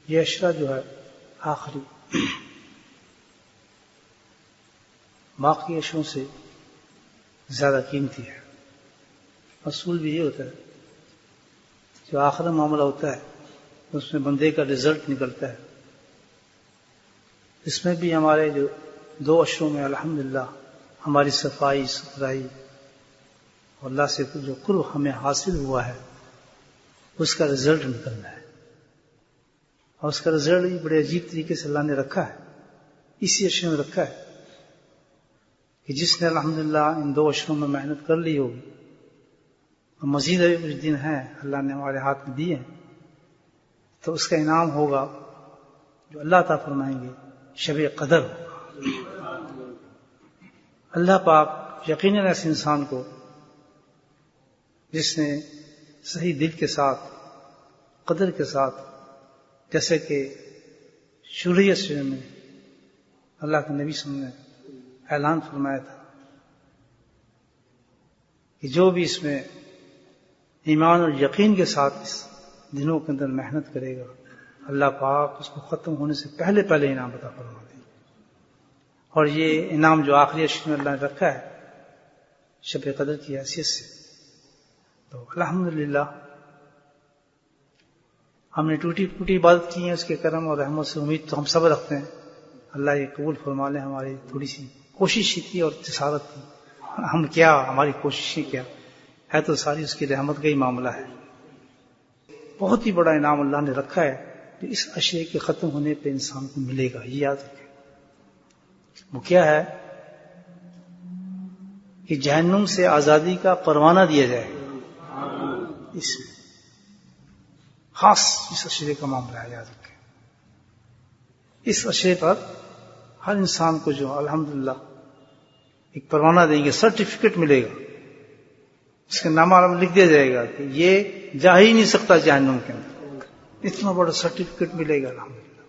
یہ عشرہ جو ہے آخری باقی عشروں سے زیادہ قیمتی ہے. اصول بھی یہ ہوتا ہے جو آخری معاملہ ہوتا ہے اس میں بندے کا رزلٹ نکلتا ہے. اس میں بھی ہمارے جو 2 عشروں میں الحمدللہ ہماری صفائی ستھرائی اور اللہ سے جو قرب ہمیں حاصل ہوا ہے اس کا رزلٹ نکلنا ہے. اور اس کا رزلٹ بھی بڑے عجیب طریقے سے اللہ نے رکھا ہے، اسی عشرے میں رکھا ہے کہ جس نے الحمدللہ ان 2 عشروں میں محنت کر لی ہوگی اور مزید ابھی کچھ دن ہیں اللہ نے ہمارے ہاتھ میں دیے ہیں، تو اس کا انعام ہوگا جو اللہ تعالیٰ فرمائیں گے شب قدر ہوگا. اللہ پاک یقیناً ایسے انسان کو جس نے صحیح دل کے ساتھ قدر کے ساتھ، جیسے کہ شروعیت سے میں اللہ کے نبی صلی اللہ علیہ وسلم نے اعلان فرمایا تھا کہ جو بھی اس میں ایمان اور یقین کے ساتھ اس دنوں کے اندر محنت کرے گا اللہ پاک اس کو ختم ہونے سے پہلے انعام عطا فرما دیں. اور یہ انعام جو آخری عشر میں اللہ نے رکھا ہے شب قدر کی حیثیت سے، تو الحمدللہ ہم نے ٹوٹی پھوٹی عبادت کی ہے، اس کے کرم اور رحمت سے امید تو ہم سب رکھتے ہیں اللہ یہ قبول فرما لیں. ہماری تھوڑی سی کوشش ہی تھی اور جسارت تھی، ہم کیا ہماری کوششیں کیا ہے، تو ساری اس کی رحمت کا ہی معاملہ ہے. بہت ہی بڑا انعام اللہ نے رکھا ہے جو اس عشرے کے ختم ہونے پہ انسان کو ملے گا. یہ یاد رکھیں، وہ کیا ہے کہ جہنم سے آزادی کا پروانہ دیا جائے. اس میں خاص اس عشرے کا معاملہ ہے، یاد رکھیں. اس عشرے پر ہر انسان کو جو الحمدللہ ایک پروانہ دیں گے، سرٹیفکیٹ ملے گا، اس کا نام لکھ دیا جائے گا کہ یہ جا ہی نہیں سکتا جہنم کے اندر. اتنا بڑا سرٹیفکیٹ ملے گا الحمدللہ.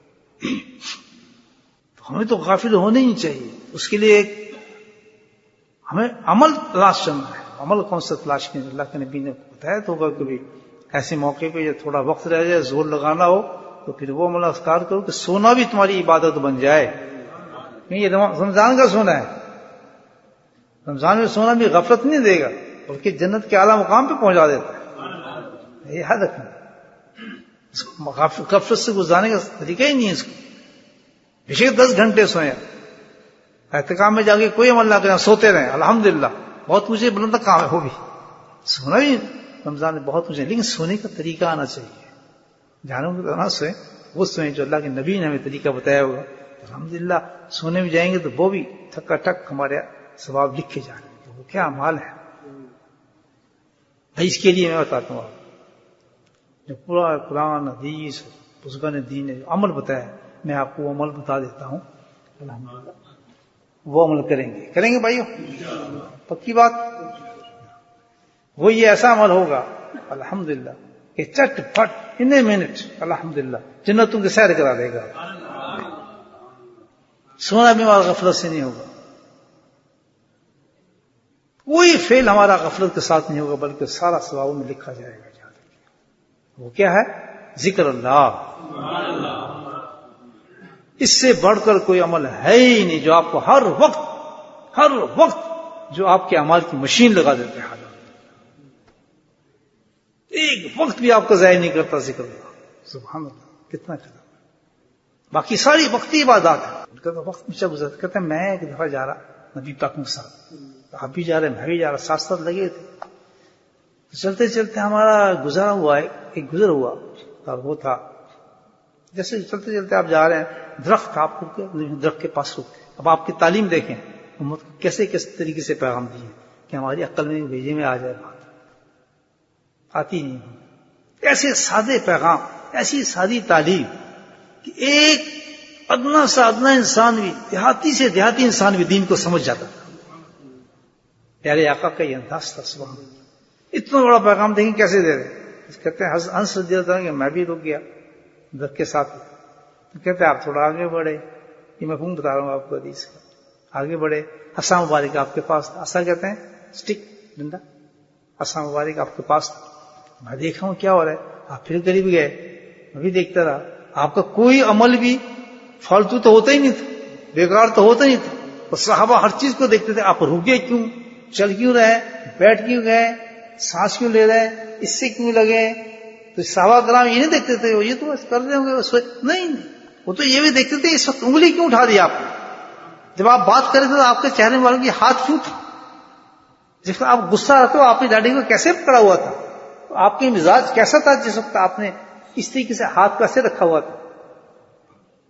تو ہمیں تو غافل ہونا ہی نہیں چاہیے. اس کے لیے ہمیں عمل تلاش کرنا ہے. عمل کون سا تلاش کریں؟ اللہ کے نبی نے بتایا تو ہوگا کہ ایسے موقع پہ یا تھوڑا وقت رہ جائے، زور لگانا ہو تو پھر وہ عمل اختیار کرو کہ سونا بھی تمہاری عبادت بن جائے. یہ رمضان کا سونا ہے، رمضان میں سونا بھی غفلت نہیں دے گا بلکہ جنت کے اعلیٰ مقام پہ پہنچا دیتا ہے. یہ یاد رکھنا. غفلت سے گزارنے کا طریقہ ہی نہیں ہے اس کو. بشک 10 گھنٹے سوئیں، احتکام میں جا کے کوئی عمل نہ کریں، سوتے رہیں، الحمدللہ بہت اونچے بلند کام ہے. وہ بھی سونا بھی رمضان میں بہت اونچے، لیکن سونے کا طریقہ آنا چاہیے. جانوں کی طرح سوئیں، وہ سوئیں جو اللہ کے نبی نے ہمیں طریقہ بتایا ہوگا. الحمدللہ سونے میں جائیں گے تو وہ بھی ٹھکا ٹھک ہمارے ثواب لکھے جائیں گے. وہ کیا مال ہے. اس کے لیے میں بتاتا ہوں، جو پورا قرآن حدیث بزرگان دین نے جو عمل بتایا ہے، میں آپ کو وہ عمل بتا دیتا ہوں. الحمدللہ وہ عمل کریں گے بھائیو، پکی بات. وہ یہ ایسا عمل ہوگا الحمدللہ کہ چٹ پٹ ان اے منٹ الحمدللہ جنتوں کی سیر کرا دے گا. سونا بھی ہمارا غفلت سے نہیں ہوگا، کوئی فعل ہمارا غفلت کے ساتھ نہیں ہوگا، بلکہ سارا ثواب میں لکھا جائے گا. وہ کیا ہے؟ ذکر اللہ. اس سے بڑھ کر کوئی عمل ہے ہی نہیں جو آپ کو ہر وقت جو آپ کے اعمال کی مشین لگا دیتے ہیں. ایک وقت بھی آپ کا ضائع نہیں کرتا ذکر اللہ. سبحان اللہ، کتنا کلام. باقی ساری وقتی عبادات ہیں، ان کا تو وقت پیچھے گزرتا. کہتے ہیں میں ایک دفعہ جا رہا نبی پاک کے ساتھ، آپ بھی جا رہے میں بھی جا رہا، ساتھ ساتھ لگے تھے. چلتے چلتے ہمارا گزرا ہوا ایک گزر ہوا، اور وہ تھا جیسے چلتے چلتے آپ جا رہے ہیں، درخت آپ کو درخت کے پاس رکتے. اب آپ کی تعلیم دیکھیں امت کو کیسے کس طریقے سے پیغام دیے کہ ہماری عقل میں بھیجے میں آ جائے، بات آتی نہیں. ایسے سادے پیغام، ایسی سادی تعلیم کہ ایک ادنا سے ادنا انسان بھی، دیہاتی سے دیہاتی انسان بھی دین کو سمجھ جاتا تھا. پیارے آقا کا یہ انداز تھا. سبحان اللہ، اتنا بڑا پیغام دیکھیں کیسے دے رہے. کہتے ہیں ہنس دیتا ہوں کہ میں بھی رک گیا درخت کے ساتھ. تو کہتے ہیں آپ تھوڑا آگے بڑھے، یہ مفہوم بتا رہا ہوں آپ کو حدیث کا. آگے بڑھے، عصا مبارک آپ کے پاس. عصا کہتے ہیں اسٹک، ڈنڈا. عصا مبارک آپ کے پاس. میں دیکھا ہوں کیا ہو رہا ہے. آپ پھر قریب گئے، میں بھی دیکھتا رہا. آپ کا کوئی عمل بھی فالتو تو ہوتا ہی نہیں تھا، بیکار تو ہوتا ہی نہیں تھا. اور صحابہ ہر چیز کو دیکھتے تھے، آپ رکے کیوں، چل کیوں رہے، بیٹھ کیوں گئے، سانس کیوں لے رہے، اس سے کیوں لگے. تو صحابہ کرام یہ نہیں دیکھتے تھے یہ تو بس کر رہے ہوں گے، نہیں، وہ تو یہ بھی دیکھتے تھے اس وقت انگلی کیوں اٹھا دی آپ نے، جب آپ بات کرے تھے تو آپ کے چہرے والوں کی ہاتھ کیوں تھا، جس وقت آپ غصہ رہتے ہو آپ نے ڈیڈی کو کیسے پکڑا ہوا تھا، آپ کے مزاج کیسا تھا جس وقت آپ نے اس طریقے سے ہاتھ کیسے رکھا ہوا تھا.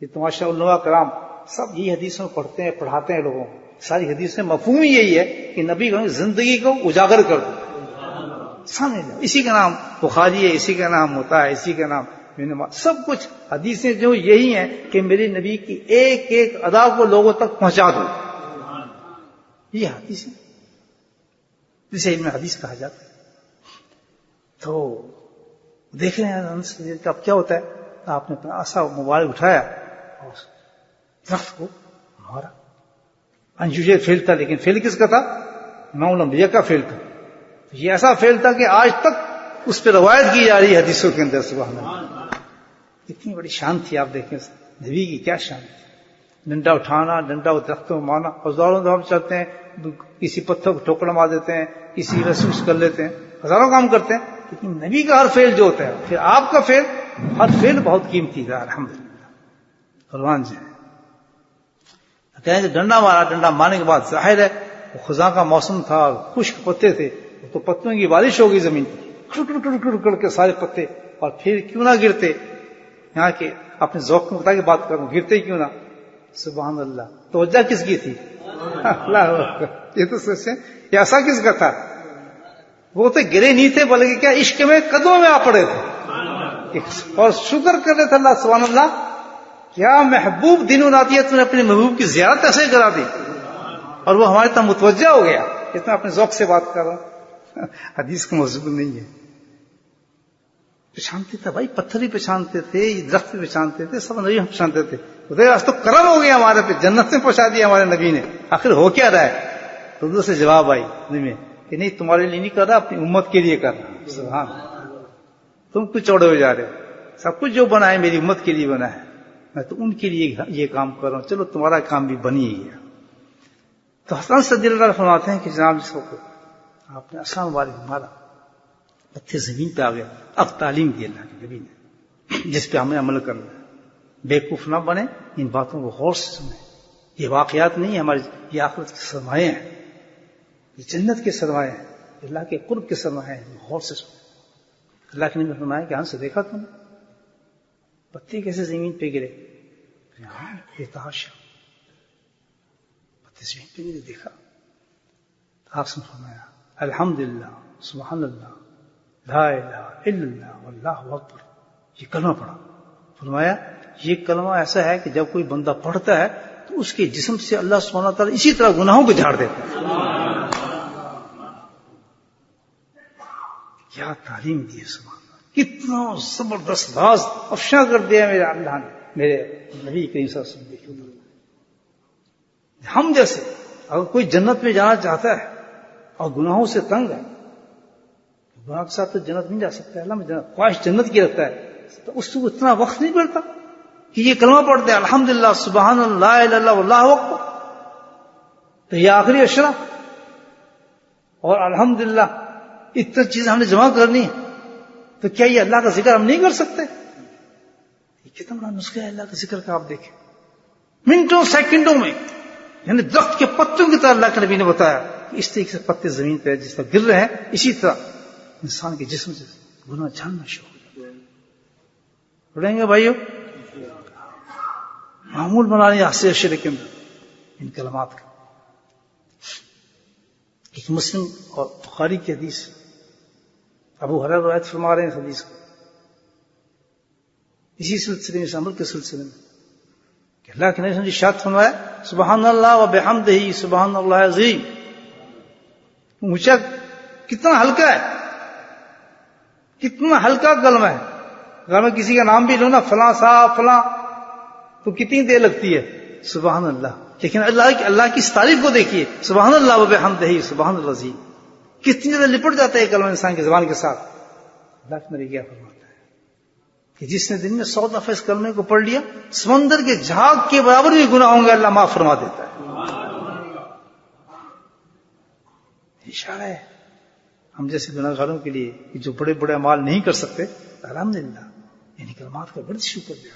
یہ تماشا علماء کرام سب یہ حدیثوں میں پڑھتے ہیں، پڑھاتے ہیں لوگوں کو. ساری حدیث میں مفہوم یہی ہے کہ نبی کی زندگی کو اجاگر کر دو، سامنے جاؤ. اسی کا نام بخاری ہے، اسی کا نام ہوتا ہے، اسی کا نام سب کچھ حدیثیں جو یہی ہیں کہ میرے نبی کی ایک ایک ادا کو لوگوں تک پہنچا دو. یہ حدیث ہے جسے علم حدیث کہا جاتا ہے. تو دیکھ رہے ہیں اب کیا ہوتا ہے، آپ نے اپنا ایسا موبائل اٹھایا اور درخت کو مارا. انجوجے فیل تھا، لیکن فیل کس کا تھا؟ امام الانبیاء کا فیل تھا. یہ ایسا فیل تھا کہ آج تک اس پہ روایت کی جا رہی ہے حدیثوں کے اندر. سبحان اللہ، اتنی بڑی شان تھی. آپ دیکھیں نبی کی کیا شان تھی. ڈنڈا اٹھانا، ڈنڈا درختوں میں مارنا. ہزاروں دفعہ ہم چلتے ہیں، کسی پتھر کو ٹھوکر مار دیتے ہیں، کسی محسوس کر لیتے ہیں، ہزاروں کام کرتے ہیں، لیکن نبی کا ہر فیل جو ہوتا ہے، پھر آپ کا فیل، ہر فیل بہت قیمتی تھا. الحمدللہ. قربان جی کہیں ڈنڈا مارا، ڈنڈا مارنے کے بعد ظاہر ہے خزاں کا موسم تھا، خشک پتے تھے، تو پتوں کی بارش ہو گئی زمین پر، کڑ کے سارے پتے. اور پھر کیوں نہ گرتے، یہاں کے اپنے ذوق میں بتا کے بات کروں، گرتے کیوں نہ. سبحان اللہ. توجہ کس کی تھی؟ اللہ اکبر. یہ تو سوچیں یہ ایسا کس کا تھا. وہ تو گرے نہیں تھے بلکہ کیا عشق میں قدموں میں آ پڑے تھے اور شکر کر رہے تھے اللہ. سبحان اللہ، کیا محبوب دن آتی ہے، تم نے اپنے محبوب کی زیارت ایسے کرا دی اور وہ ہمارے تک متوجہ ہو گیا. اتنا اپنے ذوق سے بات کر رہا ہوں. حدیث کا موضوع نہیں ہے. پہچانتے تھے بھائی، پتھر ہی پہچانتے تھے، درخت بھی پہچانتے تھے، سب نبی ہم پہچانتے تھے. آج تو کرم ہو گیا ہمارے پہ، جنت سے پہنچا دیا ہمارے نبی نے. آخر ہو کیا رہا ہے؟ تو اردو سے جواب آئی میں کہ نہیں، تمہارے لیے نہیں کر رہا، اپنی امت کے لیے کر رہا. سبحان اللہ. تم کچھ چوڑے ہو جا رہے ہو. سب کچھ جو بنا ہے میری امت کے لیے بنا ہے، میں تو ان کے لیے یہ کام کر رہا ہوں. چلو تمہارا کام بھی بن ہی گیا. تو حسن صدی اللہ فرماتے ہیں کہ جناب جس کو آپ نے السلام علیکم مارا، پتھر زمین پہ آ گیا. اب تعلیم دی اللہ کے نبی نے جس پہ ہمیں عمل کرنا ہے. بیوقوف نہ بنے، ان باتوں کو غور سے سنیں. یہ واقعات نہیں ہیں ہماری، یہ آخرت کے سرمایے ہیں، یہ جنت کے سرمایے ہیں، اللہ کے قرب کے سرمایے ہیں. غور سے سنیں. اللہ کے نبی نے فرمایا کہ سے دیکھا تم نے پتے کیسے زمین پہ گرے؟ ہاں بےتحاشا پتے زمین پہ گرے دیکھا. آپ نے فرمایا الحمدللہ، سبحان اللہ، لا الہ الا اللہ، واللہ اکبر. یہ کلمہ پڑھا. فرمایا یہ کلمہ ایسا ہے کہ جب کوئی بندہ پڑھتا ہے تو اس کے جسم سے اللہ سبحانہ و تعالیٰ اسی طرح گناہوں کو جھاڑ دیتا ہے. کیا تعلیم دی ہے. سبحان اللہ، کتنا زبردست راز افشا کر دیا میرے اللہ نے، میرے نبی کریم صلی اللہ علیہ وسلم. ہم جیسے اگر کوئی جنت میں جانا چاہتا ہے اور گناہوں سے تنگ ہے، گناہ کے ساتھ تو جنت نہیں جا سکتا. اللہ میں جنت خواہش جنت کی رکھتا ہے، تو اس کو اتنا وقت نہیں ملتا کہ یہ کلمہ پڑھتے ہیں الحمدللہ، سبحان اللہ، لا الہ الا اللہ، واللہ اکبر. تو یہ آخری اشرا اور الحمدللہ اتنا چیزیں ہم نے جمع کرنی ہے، تو کیا یہ اللہ کا ذکر ہم نہیں کر سکتے؟ یہ کتنا بڑا نسخہ ہے اللہ کا ذکر کا. آپ دیکھیں منٹوں سیکنڈوں میں، یعنی درخت کے پتوں کی طرح اللہ کے نبی نے بتایا کہ اس طریقے سے پتے زمین پہ جس طرح گر رہے ہیں، اسی طرح انسان کے جسم سے گناہ جھڑنا شروع ہو جائے. پڑھیں گے بھائیو، معمول بنا لیا حسین شریف کے اندر ان کلمات کا. ایک مسلم اور بخاری کی حدیث، ابو ہریرہ روایت فرما رہے ہیں اس حدیث کو اسی سلسلے میں، عمل کے سلسلے میں، کہ اللہ کے نبی نے ارشاد فرمایا سبحان اللہ و بحمدہ سبحان اللہ عظیم. اونچا کتنا ہلکا ہے، کتنا ہلکا کلمہ ہے. اگر میں کسی کا نام بھی لوں نا، فلاں صاحب فلاں، تو کتنی دیر لگتی ہے سبحان اللہ. لیکن اللہ کی اس تعریف کو دیکھیے، سبحان اللہ و بحمدہ سبحان اللہ عظیم، کتنی زیادہ لپٹ جاتا ہے کلمہ انسان کی زبان کے ساتھ. اللہ کے نبی کیا فرماتا ہے، کہ جس نے دن میں 100 دفعہ اس کلمے کو پڑھ لیا سمندر کے جھاگ کے برابر بھی گناہ ہوں گے اللہ معاف فرما دیتا ہے. اشارہ ہے ہم جیسے گناہ گاروں کے لیے کہ جو بڑے بڑے اعمال نہیں کر سکتے، الحمدللہ ان کلمات کا بڑا شکر دیا.